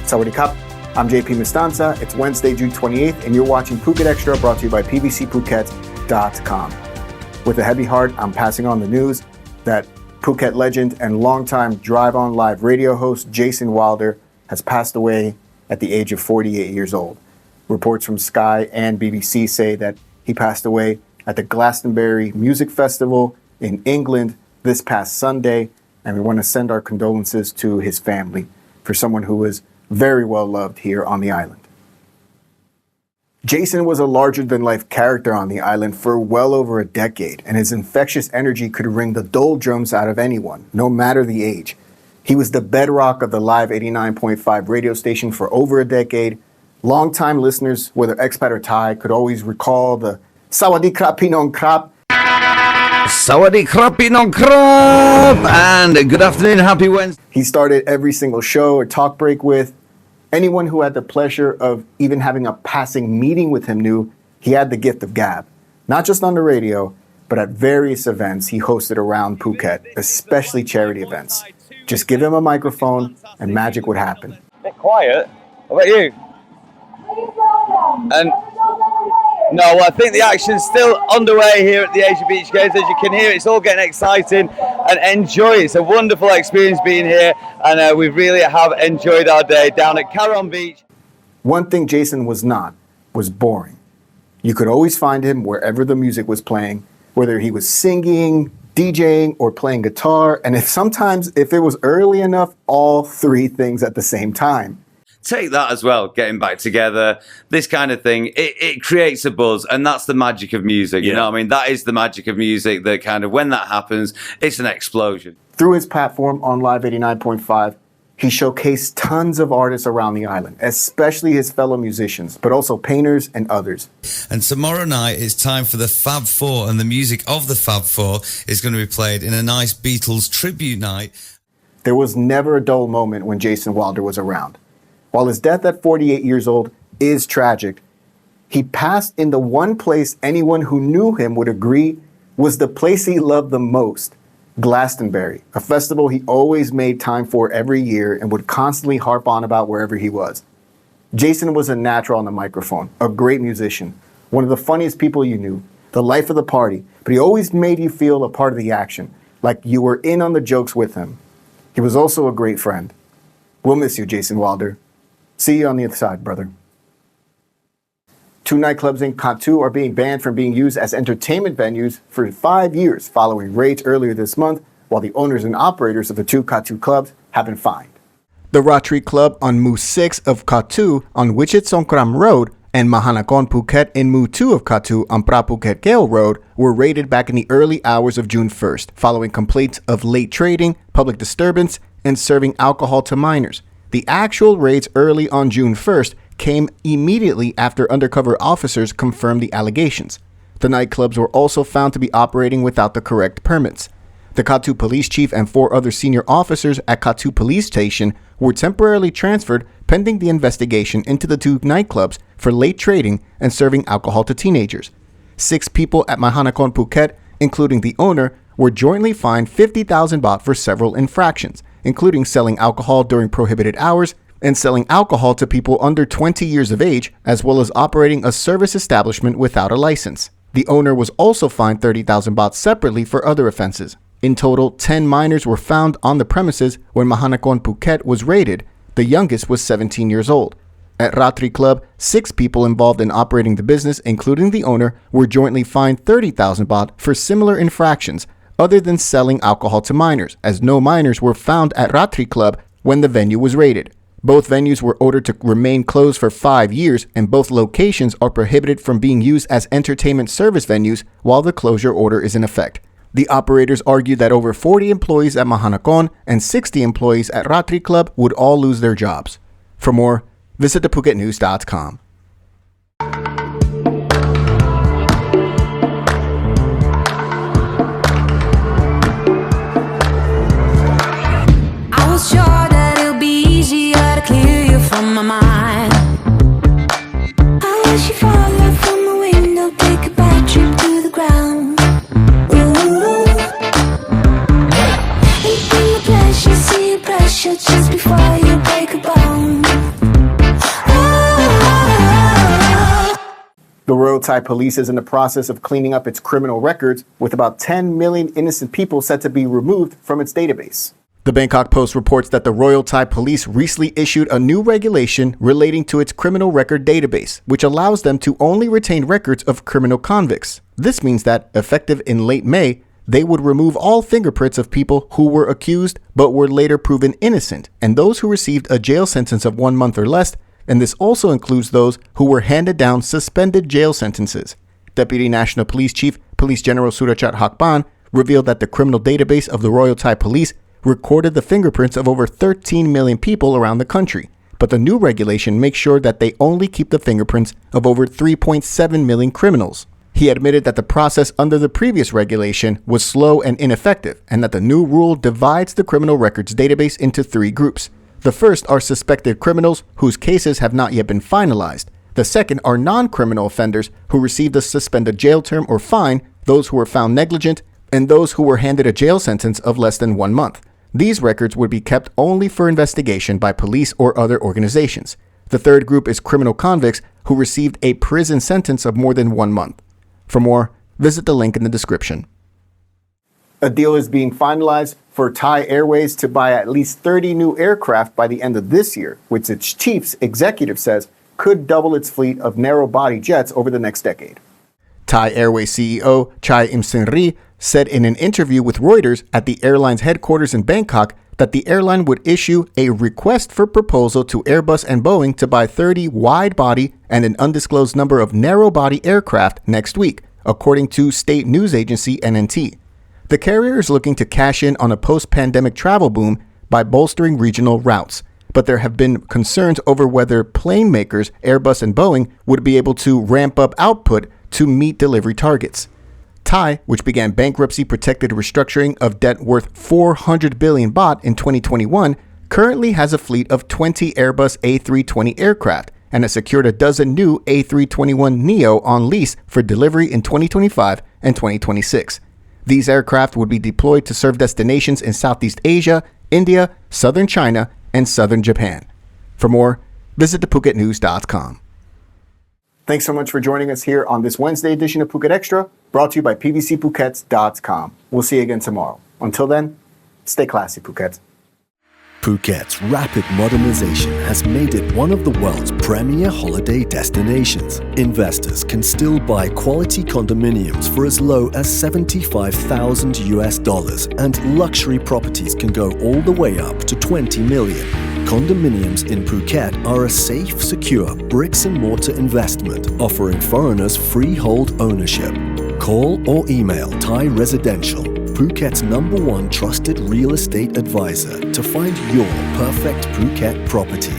Sawadee Krap, I'm JP Mestanza. It's Wednesday, June 28th, and you're watching Phuket Extra, brought to you by pvcphuket.com. With a heavy heart, I'm passing on the news that Phuket legend and longtime Drive On Live radio host Jason Wilder has passed away at the age of 48 years old. Reports from Sky and BBC say that he passed away at the Glastonbury Music Festival in England this past Sunday, and we want to send our condolences to his family for someone who was very well loved here on the island. Jason was a larger-than-life character on the island for well over a decade, and his infectious energy could ring the doldrums out of anyone, no matter the age. He was the bedrock of the Live 89.5 radio station for over a decade. Long-time listeners, whether expat or Thai, could always recall the Sawadee Krap Pinong Krap. Sawadee Krap Pinong Krap! And good afternoon, happy Wednesday. He started every single show or talk break with. Anyone who had the pleasure of even having a passing meeting with him knew he had the gift of gab. Not just on the radio, but at various events he hosted around Phuket, especially charity events. Just give him a microphone and magic would happen. A bit quiet. How about you? And no, well, I think the action's still underway here at the Asia Beach Games. As you can hear, it's all getting exciting and enjoy. It's a wonderful experience being here, and we really have enjoyed our day down at Caron Beach. One thing Jason was not was boring. You could always find him wherever the music was playing, whether he was singing, DJing, or playing guitar, and if it was early enough, all three things at the same time. Take that as well, getting back together, this kind of thing, it creates a buzz, and that's the magic of music, you know what I mean? That is the magic of music, that kind of, when that happens, it's an explosion. Through his platform on Live 89.5, he showcased tons of artists around the island, especially his fellow musicians, but also painters and others. And tomorrow night it's time for the Fab Four, and the music of the Fab Four is going to be played in a nice Beatles tribute night. There was never a dull moment when Jason Wilder was around. While his death at 48 years old is tragic, he passed in the one place anyone who knew him would agree was the place he loved the most, Glastonbury, a festival he always made time for every year and would constantly harp on about wherever he was. Jason was a natural on the microphone, a great musician, one of the funniest people you knew, the life of the party, but he always made you feel a part of the action, like you were in on the jokes with him. He was also a great friend. We'll miss you, Jason Wilder. See you on the other side, brother. 2 nightclubs in Kathu are being banned from being used as entertainment venues for 5 years following raids earlier this month, while the owners and operators of the 2 Kathu clubs have been fined. The Ratri Club on Mu 6 of Kathu on Wichit Songkram Road and Mahanakon Phuket in Mu 2 of Kathu on Pra Phuket Gale Road were raided back in the early hours of June 1st, following complaints of late trading, public disturbance, and serving alcohol to minors. The actual raids early on June 1st came immediately after undercover officers confirmed the allegations. The nightclubs were also found to be operating without the correct permits. The Kathu police chief and 4 other senior officers at Kathu police station were temporarily transferred pending the investigation into the 2 nightclubs for late trading and serving alcohol to teenagers. 6 people at Mahanakon Phuket, including the owner, were jointly fined 50,000 baht for several infractions, including selling alcohol during prohibited hours and selling alcohol to people under 20 years of age, as well as operating a service establishment without a license. The owner was also fined 30,000 baht separately for other offenses. In total, 10 minors were found on the premises when Mahanakon Phuket was raided. The youngest was 17 years old. At Ratri Club, 6 people involved in operating the business, including the owner, were jointly fined 30,000 baht for similar infractions, other than selling alcohol to minors, as no minors were found at Ratri Club when the venue was raided. Both venues were ordered to remain closed for 5 years, and both locations are prohibited from being used as entertainment service venues while the closure order is in effect. The operators argued that over 40 employees at Mahanakon and 60 employees at Ratri Club would all lose their jobs. For more, visit thephuket.com. From my mind, I wish you fall out from a window, take a bad trip to the ground. Ooh, and bring the pleasure, see your pressure just before you break a bone. Thai police is in the process of cleaning up its criminal records, with about 10 million innocent people set to be removed from its database. The Bangkok Post reports that the Royal Thai Police recently issued a new regulation relating to its criminal record database, which allows them to only retain records of criminal convicts. This means that, effective in late May, they would remove all fingerprints of people who were accused but were later proven innocent, and those who received a jail sentence of 1 month or less, and this also includes those who were handed down suspended jail sentences. Deputy National Police Chief Police General Surachat Hakpan revealed that the criminal database of the Royal Thai Police recorded the fingerprints of over 13 million people around the country, but the new regulation makes sure that they only keep the fingerprints of over 3.7 million criminals. He admitted that the process under the previous regulation was slow and ineffective, and that the new rule divides the criminal records database into 3 groups. The first are suspected criminals whose cases have not yet been finalized. The second are non-criminal offenders who received a suspended jail term or fine, those who were found negligent, and those who were handed a jail sentence of less than 1 month. These records would be kept only for investigation by police or other organizations. The third group is criminal convicts who received a prison sentence of more than 1 month. For more, visit the link in the description. A deal is being finalized for Thai Airways to buy at least 30 new aircraft by the end of this year, which its chief executive says could double its fleet of narrow-body jets over the next decade. Thai Airways CEO Chai Im-Sin-ri said in an interview with Reuters at the airline's headquarters in Bangkok that the airline would issue a request for proposal to Airbus and Boeing to buy 30 wide-body and an undisclosed number of narrow-body aircraft next week, according to state news agency NNT. The carrier is looking to cash in on a post-pandemic travel boom by bolstering regional routes, but there have been concerns over whether plane makers Airbus and Boeing would be able to ramp up output to meet delivery targets. Thai, which began bankruptcy-protected restructuring of debt worth 400 billion baht in 2021, currently has a fleet of 20 Airbus A320 aircraft and has secured a dozen new A321neo on lease for delivery in 2025 and 2026. These aircraft would be deployed to serve destinations in Southeast Asia, India, Southern China, and Southern Japan. For more, visit thephuket.news.com. Thanks so much for joining us here on this Wednesday edition of Phuket Extra, brought to you by pvcphuket.com. We'll see you again tomorrow. Until then, stay classy, Phuket. Phuket's rapid modernization has made it one of the world's premier holiday destinations. Investors can still buy quality condominiums for as low as $75,000, and luxury properties can go all the way up to 20 million. Condominiums in Phuket are a safe, secure bricks-and-mortar investment offering foreigners freehold ownership. Call or email Thai Residential, Phuket's #1 trusted real estate advisor, to find your perfect Phuket property.